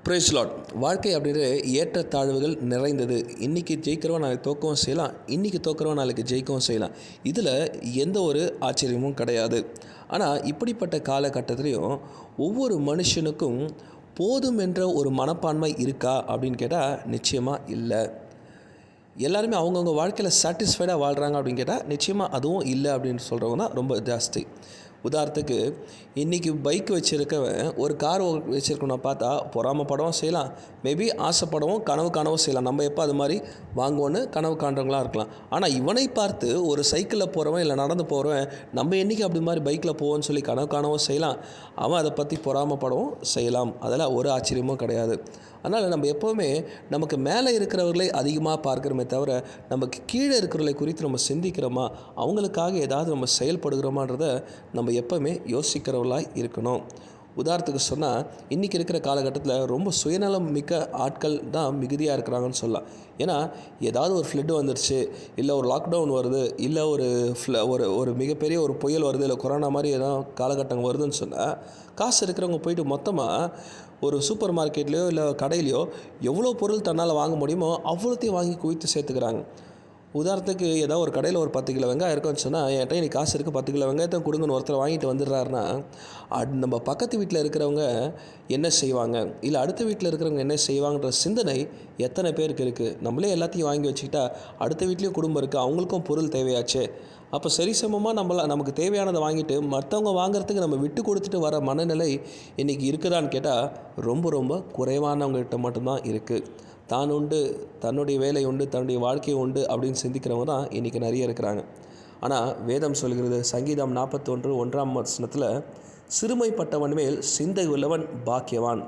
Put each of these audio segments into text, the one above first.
Price Lord. வாழ்க்கை அப்படின்றது ஏற்றத்தாழ்வுகள் நிறைந்தது. இன்றைக்கி ஜெயிக்கிறவன் நாளைக்கு தோக்கவும் செய்யலாம், இன்றைக்கி தோக்கிறவன் நாளைக்கு ஜெயிக்கவும் செய்யலாம். இதில் எந்த ஒரு ஆச்சரியமும் கிடையாது. ஆனால் இப்படிப்பட்ட காலகட்டத்திலையும் ஒவ்வொரு மனுஷனுக்கும் போதும் என்ற ஒரு மனப்பான்மை இருக்கா அப்படின்னு கேட்டால் நிச்சயமாக இல்லை. எல்லாருமே அவங்கவுங்க வாழ்க்கையில் சாட்டிஸ்ஃபைடாக வாழ்கிறாங்க அப்படின்னு கேட்டால் நிச்சயமாக அதுவும் இல்லை அப்படின்னு சொல்கிறவங்க தான் ரொம்ப ஜாஸ்தி. உதாரணத்துக்கு இன்றைக்கி பைக் வச்சுருக்கவன் ஒரு கார் வச்சுருக்கணும் பார்த்தா பொறாமப்படவும் செய்யலாம், மேபி ஆசைப்படவும் கனவு காணவும் செய்யலாம். நம்ம எப்போ அது மாதிரி வாங்குவோன்னு கனவு காண்றவங்களாக இருக்கலாம். ஆனால் இவனை பார்த்து ஒரு சைக்கிளில் போகிறவன் இல்லை நடந்து போகிறவன் நம்ம என்றைக்கு அப்படி மாதிரி பைக்கில் போவோன்னு சொல்லி கனவு காணவும் செய்யலாம், அவன் அதை பற்றி பொறாமப்படவும் செய்யலாம். அதெல்லாம் ஒரு ஆச்சரியமும் கிடையாது. அதனால் நம்ம எப்போவுமே நமக்கு மேலே இருக்கிறவர்களை அதிகமாக பார்க்குறோமே தவிர நமக்கு கீழே இருக்கிறவர்களை குறித்து நம்ம சிந்திக்கிறோமா, அவங்களுக்காக ஏதாவது நம்ம செயல்படுகிறோமான்றதை நம்ம எப்போவுமே யோசிக்கிறவர்களாக இருக்கணும். உதாரணத்துக்கு சொன்னால் இன்றைக்கி இருக்கிற காலகட்டத்தில் ரொம்ப சுயநலம் மிக்க ஆட்கள் தான் மிகுதியாக இருக்கிறாங்கன்னு சொல்லலாம். ஏன்னா ஏதாவது ஒரு ஃப்ளட்டு வந்துடுச்சு, இல்லை ஒரு லாக்டவுன் வருது, இல்லை ஒரு ஒரு மிகப்பெரிய ஒரு புயல் வருது, இல்லை கொரோனா மாதிரி ஏதாவது காலகட்டம் வருதுன்னு சொன்னால் காசு இருக்கிறவங்க போயிட்டு மொத்தமாக ஒரு சூப்பர் மார்க்கெட்லேயோ இல்லை கடையிலையோ எவ்வளோ பொருள் தன்னால் வாங்க முடியுமோ அவ்வளோத்தையும் வாங்கி குவித்து சேர்த்துக்கிறாங்க. உதாரணத்துக்கு ஏதாவது ஒரு கடையில் ஒரு 10 கிலோ வெங்காயம் இருக்குன்னு சொன்னால் என்கிட்ட இன்றைக்கி காசு இருக்குது 10 கிலோ வெங்காயத்தை கொடுங்கன்னு ஒருத்தர் வாங்கிட்டு வந்துடுறாருன்னா நம்ம பக்கத்து வீட்டில் இருக்கிறவங்க என்ன செய்வாங்க, இல்லை அடுத்த வீட்டில் இருக்கிறவங்க என்ன செய்வாங்கன்ற சிந்தனை எத்தனை பேருக்கு இருக்குது? நம்மளே எல்லாத்தையும் வாங்கி வச்சுக்கிட்டா அடுத்த வீட்லேயும் குடும்பம் இருக்குது, அவங்களுக்கும் பொருள் தேவையாச்சு. அப்போ சரிசமமாக நமக்கு தேவையானதை வாங்கிட்டு மற்றவங்க வாங்குறதுக்கு நம்ம விட்டு கொடுத்துட்டு வர மனநிலை இன்றைக்கி இருக்குதான்னு கேட்டால் ரொம்ப ரொம்ப குறைவானவங்ககிட்ட மட்டும்தான் இருக்குது. தான் உண்டு, தன்னுடைய வேலை உண்டு, தன்னுடைய வாழ்க்கை உண்டு அப்படின்னு சிந்திக்கிறவங்க தான் இன்றைக்கி நிறைய இருக்கிறாங்க. ஆனால் வேதம் சொல்கிறது, சங்கீதம் 41:1 சிறுமைப்பட்டவன் மேல் சிந்தை உள்ளவன் பாக்கியவான்,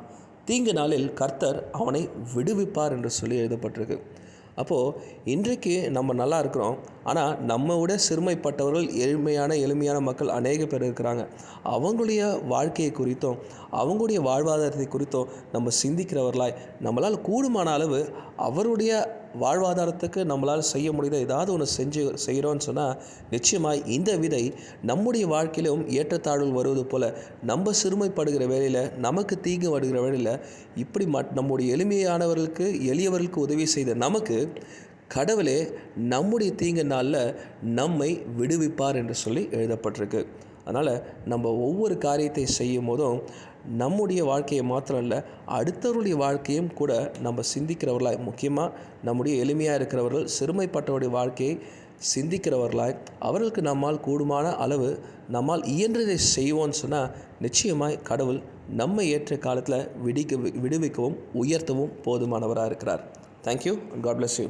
தீங்கு நாளில் கர்த்தர் அவனை விடுவிப்பார் என்று சொல்லி எழுதப்பட்டிருக்கு. அப்போது இன்றைக்கு நம்ம நல்லா இருக்கிறோம், ஆனால் நம்ம விட சிறுமைப்பட்டவர்கள் எளிமையான மக்கள் அநேக பேர் இருக்கிறாங்க. அவங்களுடைய வாழ்க்கையை குறித்தும் அவங்களுடைய வாழ்வாதாரத்தை குறித்தும் நம்ம சிந்திக்கிறவர்களாய் நம்மளால் கூடுமான அளவு அவருடைய வாழ்வாதாரத்துக்கு நம்மளால் செய்ய முடியாத ஏதாவது ஒன்று செய்கிறோன்னு சொன்னால் நிச்சயமாக இந்த விதை நம்முடைய வாழ்க்கையிலும் ஏற்றத்தாழ்வுகள் வருவது போல் நம்ம சிறுமைப்படுகிற வேளையில், நமக்கு தீங்கு வருகிற வேளையில் இப்படி நம்முடைய எளியவர்களுக்கு உதவி செய்த நமக்கு கடவுளே நம்முடைய தீங்கு நாளில் நம்மை விடுவிப்பார் என்று சொல்லி எழுதப்பட்டிருக்கு. அதனால் நம்ம ஒவ்வொரு காரியத்தை செய்யும் போதும் நம்முடைய வாழ்க்கையை மாத்திரம் இல்லை, அடுத்தவருடைய வாழ்க்கையும் கூட நம்ம சிந்திக்கிறவர்களாய், முக்கியமாக நம்முடைய எளிமையாக இருக்கிறவர்கள் சிறுமைப்பட்டவருடைய வாழ்க்கையை சிந்திக்கிறவர்களாய், அவர்களுக்கு நம்மால் கூடுமான அளவு நம்மால் இயன்றதை செய்வோன்னு சொன்னால் நிச்சயமாய் கடவுள் நம்ம ஏற்ற காலத்தில் விடுவிக்கவும் உயர்த்தவும் போதுமானவராக இருக்கிறார். Thank you and God bless you.